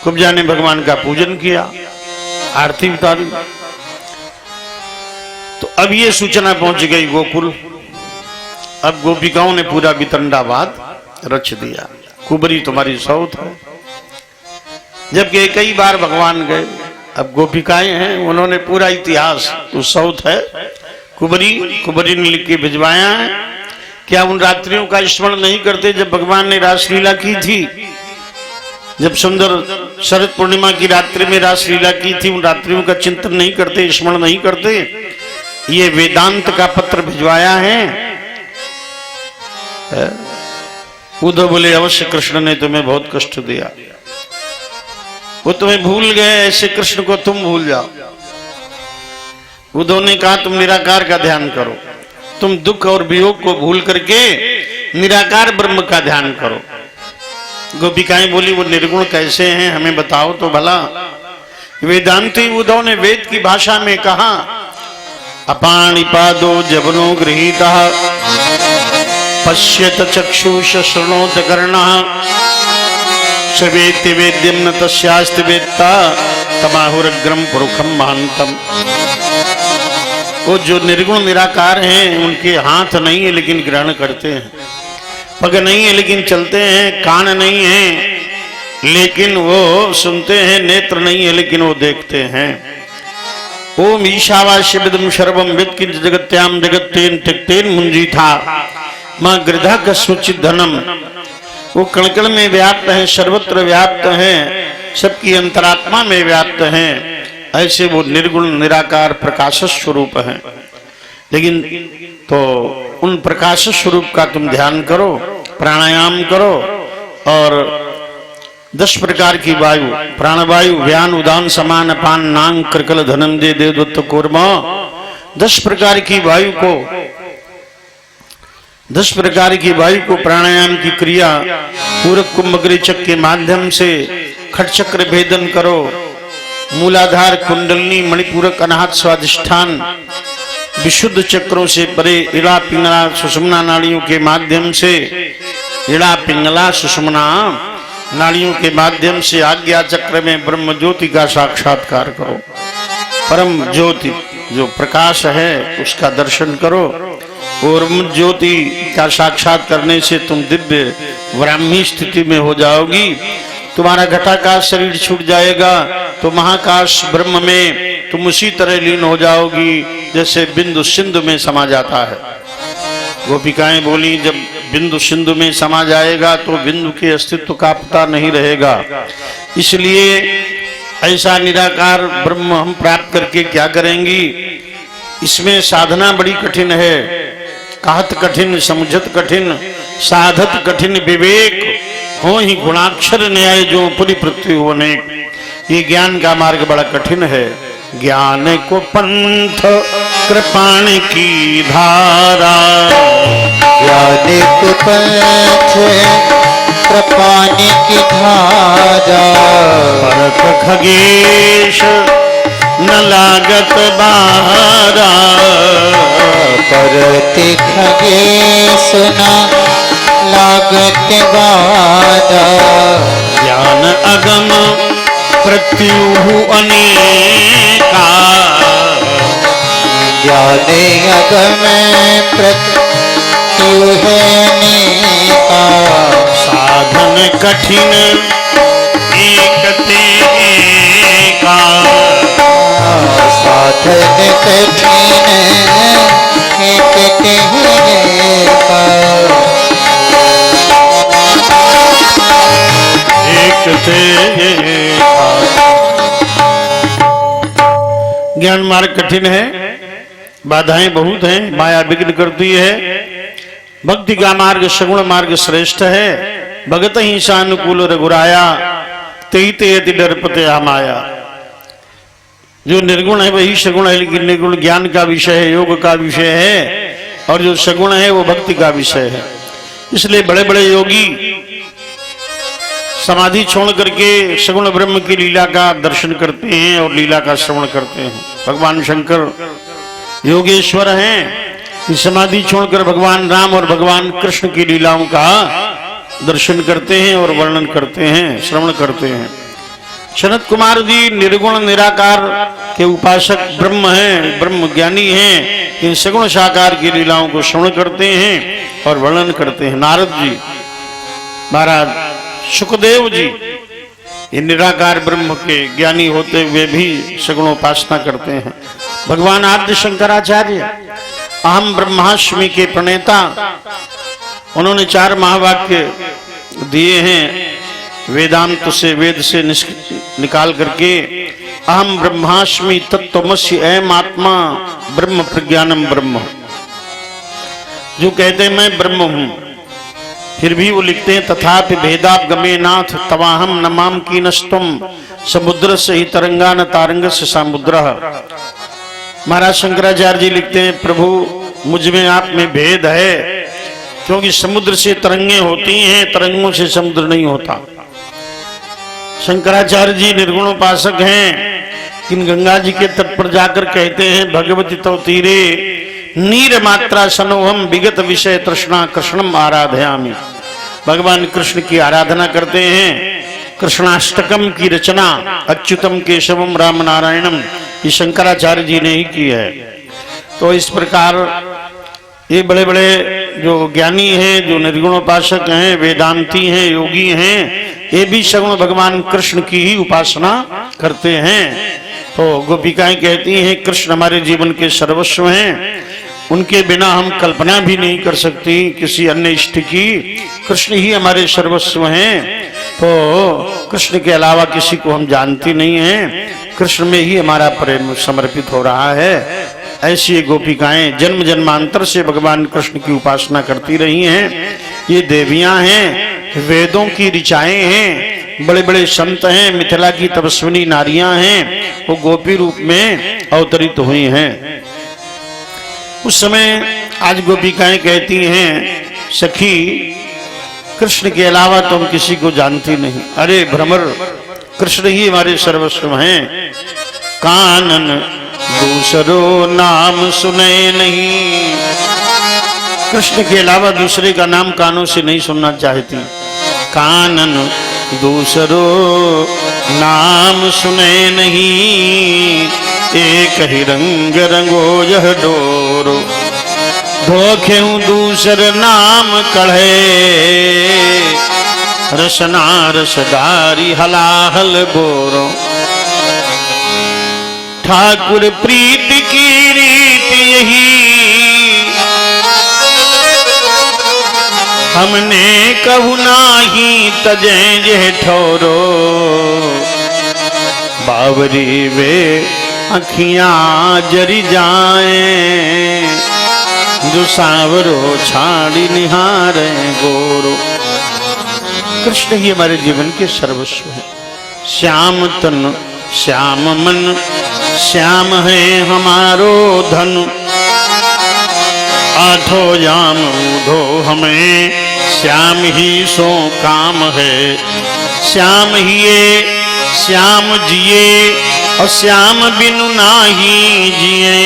कुब्जा ने भगवान का पूजन किया, आरती उतारी। तो अब ये सूचना पहुंच गई गोकुल। अब गोपिकाओं ने पूरा वितंडावाद रच दिया, कुबरी तुम्हारी सौत है। जबकि कई बार भगवान गए, अब गोपिकाएं हैं, उन्होंने पूरा इतिहास तो सौत है। कुबरी ने लिख के भिजवाया है। क्या उन रात्रियों का स्मरण नहीं करते जब भगवान ने रासलीला की थी? जब सुंदर शरद पूर्णिमा की रात्रि में रासलीला की थी, उन रात्रियों का चिंतन नहीं करते, स्मरण नहीं करते? ये वेदांत का पत्र भिजवाया है। उद्धव बोले अवश्य कृष्ण ने तुम्हें बहुत कष्ट दिया, वो तुम्हें भूल गए, ऐसे कृष्ण को तुम भूल जाओ। उद्धव ने कहा तुम निराकार का ध्यान करो, तुम दुख और वियोग को भूल करके निराकार ब्रह्म का ध्यान करो। गोपिकाएं बोली वो निर्गुण कैसे हैं, हमें बताओ तो भला। वेदांती उद्धव ने वेद की भाषा में कहा, अपाणिपादो जबनो गृहीतः पश्यत चक्षुष शृणोत कर्णः सवेति वेद्यम न तस्यास्ति वेत्ता तमाहुरग्रम पुरुखम महांतम। वो जो निर्गुण निराकार हैं उनके हाथ नहीं है लेकिन ग्रहण करते हैं, पग नहीं है लेकिन चलते हैं, कान नहीं है लेकिन वो सुनते हैं, नेत्र नहीं है लेकिन वो देखते हैं। ओम ईशावास्यविदं सर्वं वेत्किंच जगत्याम जगत्तेन त्यक्तेन मुंजीथा मां गृधा कस्मचित् धनम। वो कण-कण में व्याप्त हैं, सर्वत्र व्याप्त हैं, सबकी अंतरात्मा में व्याप्त हैं। ऐसे वो निर्गुण निराकार प्रकाश स्वरूप हैं। लेकिन तो उन प्रकाश स्वरूप का तुम ध्यान करो, प्राणायाम करो और 10 प्रकार की वायु, प्राणवायु, व्यान, उदान, समान, अपान, नांग, कृकल, धनंजय, देवदत्त, कूर्मा, 10 प्रकार की वायु को 10 प्रकार की वायु को प्राणायाम की क्रिया पूरक कुंभग्रेचक के माध्यम से खट चक्र भेदन करो। मूलाधार, कुंडलनी, मणिपूरक, अनाहत, स्वादिष्ठान, विशुद्ध चक्रों से परे इड़ा, पिंगला, सुषुम्ना नाड़ियों के माध्यम से इड़ा, पिंगला, सुषुम्ना नाड़ियों के माध्यम से आज्ञा चक्र में ब्रह्म ज्योति का साक्षात्कार करो। परम ज्योति जो प्रकाश है उसका दर्शन करो और ज्योति का साक्षात करने से तुम दिव्य ब्राह्मी स्थिति में हो जाओगी। तुम्हारा घटाकाश शरीर छूट जाएगा तो महाकाश ब्रह्म में तुम उसी तरह लीन हो जाओगी जैसे बिंदु सिंधु में समा जाता है। गोपिकाएं बोली जब बिंदु सिंधु में समा जाएगा तो बिंदु के अस्तित्व का पता नहीं रहेगा। इसलिए ऐसा निराकार ब्रह्म हम प्राप्त करके क्या करेंगी? इसमें साधना बड़ी कठिन है, कहत कठिन, समझत कठिन, साधत कठिन, विवेक हो ही गुणाक्षर न्याय जो पुरी पृथ्वी होने। ये ज्ञान का मार्ग बड़ा कठिन है। ज्ञान को पंथ कृपाण की धारा,
ज्ञान को पंथ कृपाण की धारा,
परत खगेश न लागत बारा,
परत खगेश न लागत बारा,
ज्ञान अगम प्रत्युहु अनेका,
ज्ञान अगम प्रत्युह अनेका,
साधन कठिन एक ते एका,
साधन कठिन एक ते एका,
एक ते एका। ज्ञान मार्ग कठिन है, बाधाएं बहुत हैं, माया विघ्न करती है। भक्ति का मार्ग सगुण मार्ग श्रेष्ठ है। भगत ही सानुकूल रघुराया, तेहि तेयति डरपते आमाया। जो निर्गुण है वही सगुण है, लेकिन निर्गुण ज्ञान का विषय है, योग का विषय है, और जो सगुण है वो भक्ति का विषय है। इसलिए बड़े बड़े योगी समाधि छोड़ करके सगुण ब्रह्म की लीला का दर्शन करते हैं और लीला का श्रवण करते हैं। भगवान शंकर योगेश्वर हैं, समाधि छोड़कर भगवान राम और भगवान कृष्ण की लीलाओं का दर्शन करते हैं और वर्णन करते हैं, श्रवण करते हैं। सनत कुमार जी निर्गुण निराकार के उपासक ब्रह्म हैं, ब्रह्म ज्ञानी हैं। इन सगुण साकार की लीलाओं को श्रवण करते हैं और वर्णन करते हैं। नारद जी, महाराज सुखदेव जी, ये निराकार ब्रह्म के ज्ञानी होते हुए भी सगुणोपासना करते हैं। भगवान आद्य शंकराचार्य अहम ब्रह्मास्मि के प्रणेता, उन्होंने 4 महावाक्य दिए हैं वेदांत से, वेद से निकाल करके। अहम ब्रह्मास्मि तत्त्वमसि अयम आत्मा ब्रह्म प्रज्ञानम ब्रह्म। जो कहते हैं मैं ब्रह्म हूं, फिर भी वो लिखते हैं तथापि भेदाप गमे नाथ तवाहम नमाम की नस्तुम समुद्र से ही तरंगा न तारंग से समुद्र। महाराज शंकराचार्य जी लिखते हैं प्रभु मुझ में आप में भेद है, क्योंकि समुद्र से तरंगे होती हैं, तरंगों से समुद्र नहीं होता। शंकराचार्य जी निर्गुणोपासक हैं, किन गंगा जी के तट पर जाकर कहते हैं भगवती तो तीरे नीर मात्रा सनोहम विगत विषय तृष्णा कृष्णम आराधयामि। भगवान कृष्ण की आराधना करते हैं। कृष्णाष्टकम की रचना अच्युतम केशवम राम नारायणम ये शंकराचार्य जी ने ही की है। तो इस प्रकार ये बड़े बड़े जो ज्ञानी हैं, जो निर्गुणोपासक हैं, वेदांती हैं, योगी हैं, ये भी सगुण भगवान कृष्ण की ही उपासना करते हैं। तो गोपिकाएं कहती हैं कृष्ण हमारे जीवन के सर्वस्व हैं, उनके बिना हम कल्पना भी नहीं कर सकती किसी अन्य इष्ट की। कृष्ण ही हमारे सर्वस्व हैं, तो कृष्ण के अलावा किसी को हम जानती नहीं हैं, कृष्ण में ही हमारा प्रेम समर्पित हो रहा है। ऐसी गोपिकाएं जन्म जन्मांतर से भगवान कृष्ण की उपासना करती रही हैं। ये देवियां हैं, वेदों की ऋचाएं हैं, बड़े बड़े संत हैं, मिथिला की तपस्विनी नारियां हैं, वो गोपी रूप में अवतरित हुई हैं। उस समय आज गोपिकाएं कहती हैं सखी कृष्ण के अलावा तो हम किसी को जानती नहीं। अरे भ्रमर, कृष्ण ही हमारे सर्वस्व हैं। कानन दूसरो नाम सुने नहीं, कृष्ण के अलावा दूसरे का नाम कानों से नहीं सुनना चाहती। कानन दूसरो नाम सुने नहीं, एक ही रंग रंगो यह डोरो, धोखें दूसर नाम कढ़े, रसना रसदारी हलाहल बोरो। ठाकुर प्रीत की रीत यही, हमने कहू नाही तजे जे ठोरो, बावरी वे अखियां जरी जाए, जो सांवरो छाड़ी निहारे गोरो। कृष्ण ही हमारे जीवन के सर्वस्व है। श्याम तन श्याम मन, श्याम है हमारो धन, आठो जाम ऊधो हमें, श्याम ही सो काम है। श्याम हिए श्याम जिए, और श्याम बिनु नाही जिए,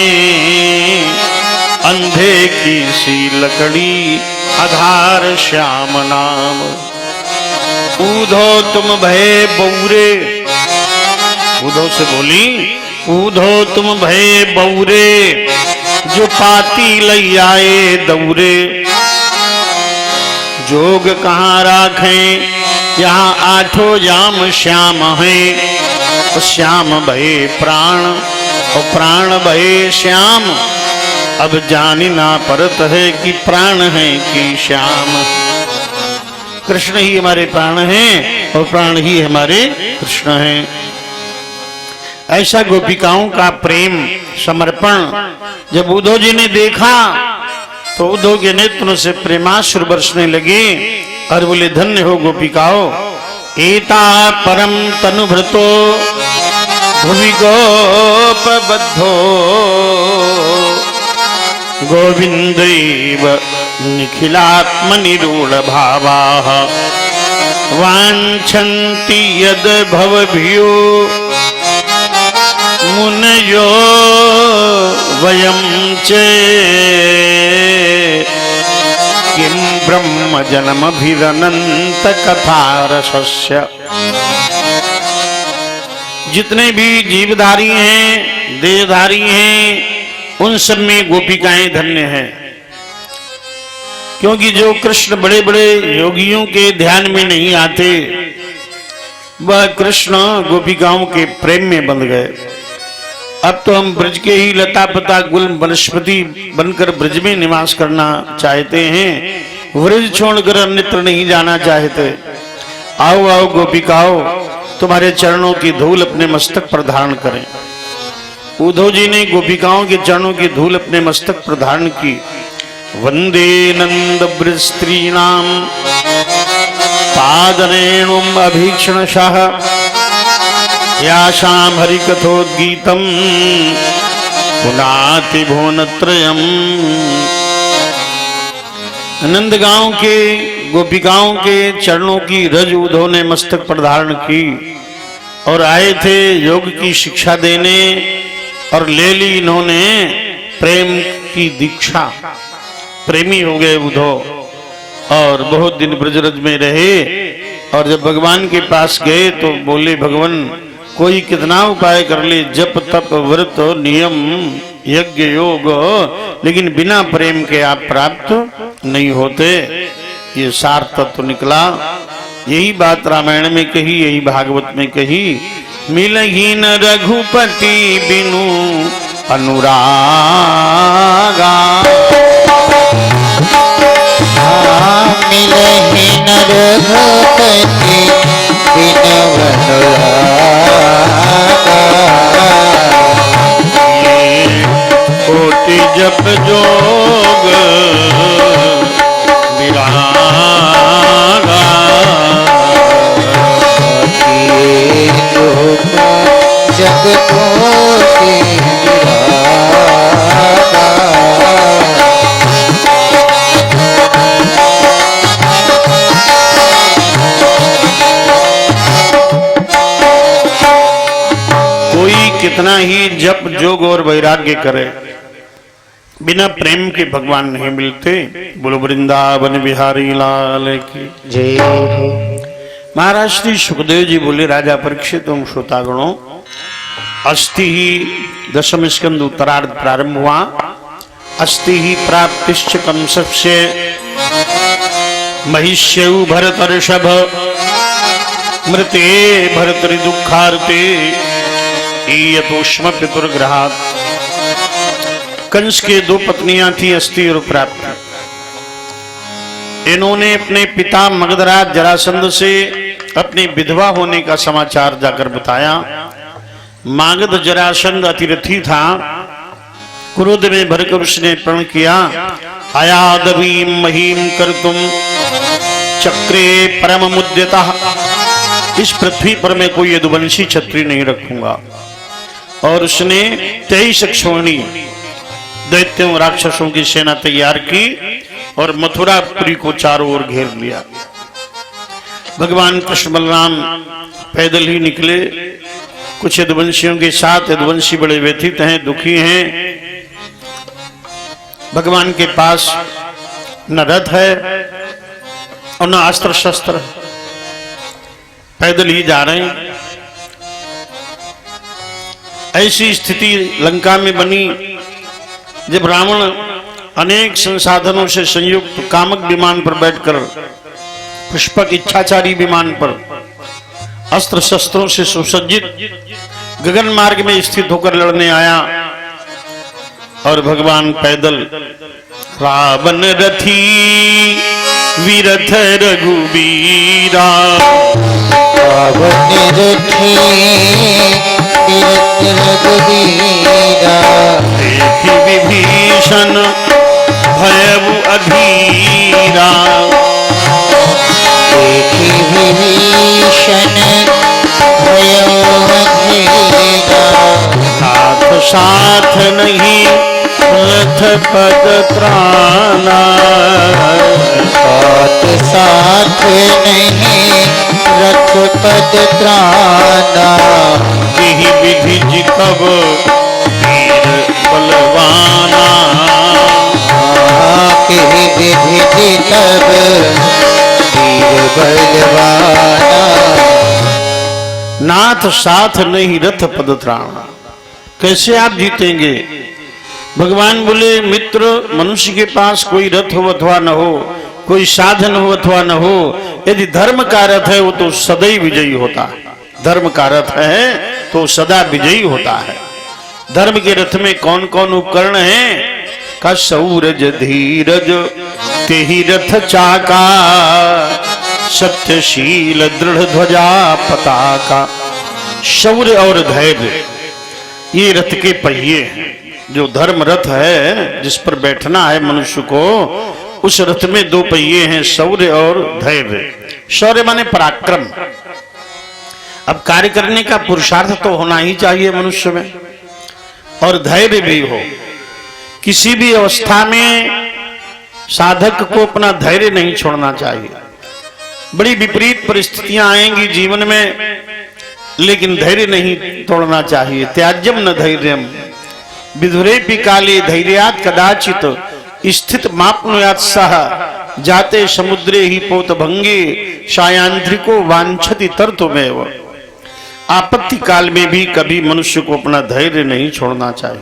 अंधे की सी लकड़ी आधार श्याम नाम। ऊधो तुम भय बौरे, ऊधो से बोली ऊधो तुम भय बौरे, जो पाती लई आए दौरे। जोग कहाँ राखें, यहाँ आठों जाम श्याम हैं, और श्याम भये प्राण, और प्राण भये श्याम। अब जानी ना परत है कि प्राण है कि श्याम। कृष्ण ही हमारे प्राण हैं और प्राण ही हमारे कृष्ण हैं। ऐसा गोपिकाओं का प्रेम समर्पण जब उद्धव जी ने देखा तो उद्धव के नेत्रों से प्रेमाश्रु बरसने लगे और बोले धन्य हो गोपिकाओ, एता परम तनुभृतो भुवि गोपबद्धो, गोविंदैव निखिलात्मनिरूढ़ भावाः, वाञ्छन्ति यद् भवभियो मुनयो वयं चे, किं ब्रह्म जन्मभिरनंत कथारसस्य। जितने भी जीवधारी हैं, देहधारी हैं, उन सब में गोपिकाएं धन्य हैं, क्योंकि जो कृष्ण बड़े बड़े योगियों के ध्यान में नहीं आते, वह कृष्ण गोपिकाओं के प्रेम में बंध गए। अब तो हम ब्रज के ही लता पता गुल वनस्पति बनकर ब्रज में निवास करना चाहते हैं, ब्रज छोड़कर अन्यत्र नहीं जाना चाहते। आओ आओ गोपिकाओ, तुम्हारे चरणों की धूल अपने मस्तक पर धारण करें। उद्धव जी ने गोपिकाओं के चरणों की धूल अपने मस्तक पर धारण की। वंदे नंद ब्रज स्त्रीणाम पादरेणुम अभीक्षणशः, याशाम हरिकथोद्गीतम पुनाति भुवनत्रयम्। नंदगांव के गोपिकाओं के चरणों की रज उद्धव ने मस्तक पर धारण की और आए थे योग की शिक्षा देने, और ले ली इन्होंने प्रेम की दीक्षा, प्रेमी हो गए उद्धव और बहुत दिन ब्रजरज में रहे। और जब भगवान के पास गए तो बोले, भगवान कोई कितना उपाय कर ले, जप तप व्रत नियम यज्ञ योग, लेकिन बिना प्रेम के आप प्राप्त नहीं होते। ये सार तत्व निकला। यही बात रामायण में कही, यही भागवत में कही, मिलही न रघुपति बिनु अनुरागा,
मिलहि न रघुपति बिनु अनुरागा,
कोटि जप जोग विरागा,
जग कोटि विरागा।
कोई कितना ही जप जोग और वैराग्य करे, बिना प्रेम के भगवान नहीं मिलते। बोलो वृंदावन बिहारी लाल की
जय हो।
महाराज श्री सुखदेव जी बोले, राजा परीक्षित तुम श्रोतागणों, अस्ति ही दशम स्कंद उत्तरार्ध प्रारंभ हुआ। अस्ति ही प्राप्तिश्च कंसस्य महिष्यौ भरतर्षभ, मृते भरतरि दुखार्ते ईयतोष्म पितुर्ग्रहात्। कंस के दो पत्नियां थी, अस्ति और प्राप्ति। इन्होंने अपने पिता मगधराज जरासंध से अपनी विधवा होने का समाचार जाकर बताया। मागध जरासंध अतिरथी था, क्रोध में भरकर उसने प्रण किया, आयादवीं महीम कर्तुम चक्रे परम मुद्यतः, इस पृथ्वी पर मैं कोई यदुवंशी छत्री नहीं रखूंगा। और उसने 23 अक्षौहिणी दैत्यों राक्षसों की सेना तैयार की और मथुरापुरी को चारों ओर घेर लिया। भगवान कृष्ण बलराम पैदल ही निकले, कुछ यदुवंशियों के साथ। यदुवंशी बड़े व्यथित हैं, दुखी हैं। भगवान के पास न रथ है और न अस्त्र शस्त्र, पैदल ही जा रहे हैं। ऐसी स्थिति लंका में बनी जब रावण अनेक संसाधनों से संयुक्त कामक विमान पर बैठकर, पुष्पक इच्छाचारी विमान पर अस्त्र शस्त्रों से सुसज्जित गगन मार्ग में स्थित होकर लड़ने आया। और भगवान पैदल, रावण रथी विरथ रघुबीरा,
रावण रथी विरथ रघुबीरा,
देखि विभीषण भयउ अधीरा,
देखि विभीषण भयउ अधीरा,
नाथ साथ नहीं रथ पद त्राना,
साथ नहीं रथ पद त्राना,
यही विधि जितब वीर बलवाना,
के विधि जितब वीर बलवाना।
नाथ साथ नहीं रथ पद त्राणा, कैसे आप जीतेंगे? भगवान बोले, मित्र, मनुष्य के पास कोई रथ हो अथवा न हो, कोई साधन हो अथवा न हो, यदि धर्म का रथ है वो तो सदैव विजयी होता है। धर्म का रथ है तो सदा विजयी होता है। धर्म के रथ में कौन कौन उपकरण हैं? का सौरज धीरज तेहि रथ चाका, सत्यशील दृढ़ ध्वजा पताका। शौर्य और धैर्य ये रथ के पहिए हैं। जो धर्म रथ है जिस पर बैठना है मनुष्य को, उस रथ में दो पहिए हैं, शौर्य और धैर्य। शौर्य माने पराक्रम। अब कार्य करने का पुरुषार्थ तो होना ही चाहिए मनुष्य में, और धैर्य भी हो। किसी भी अवस्था में साधक को अपना धैर्य नहीं छोड़ना चाहिए। बड़ी विपरीत परिस्थितियां आएंगी जीवन में, लेकिन धैर्य नहीं तोड़ना चाहिए। त्याज्यम न धैर्यम, विधुरेपि काले धैर्यात् कदाचित स्थित माप्नुयात् सह जाते समुद्रे ही पोत भंगे सायांत्रिको वांछति तर्तुमेव। आपत्ति काल में भी कभी मनुष्य को अपना धैर्य नहीं छोड़ना चाहिए।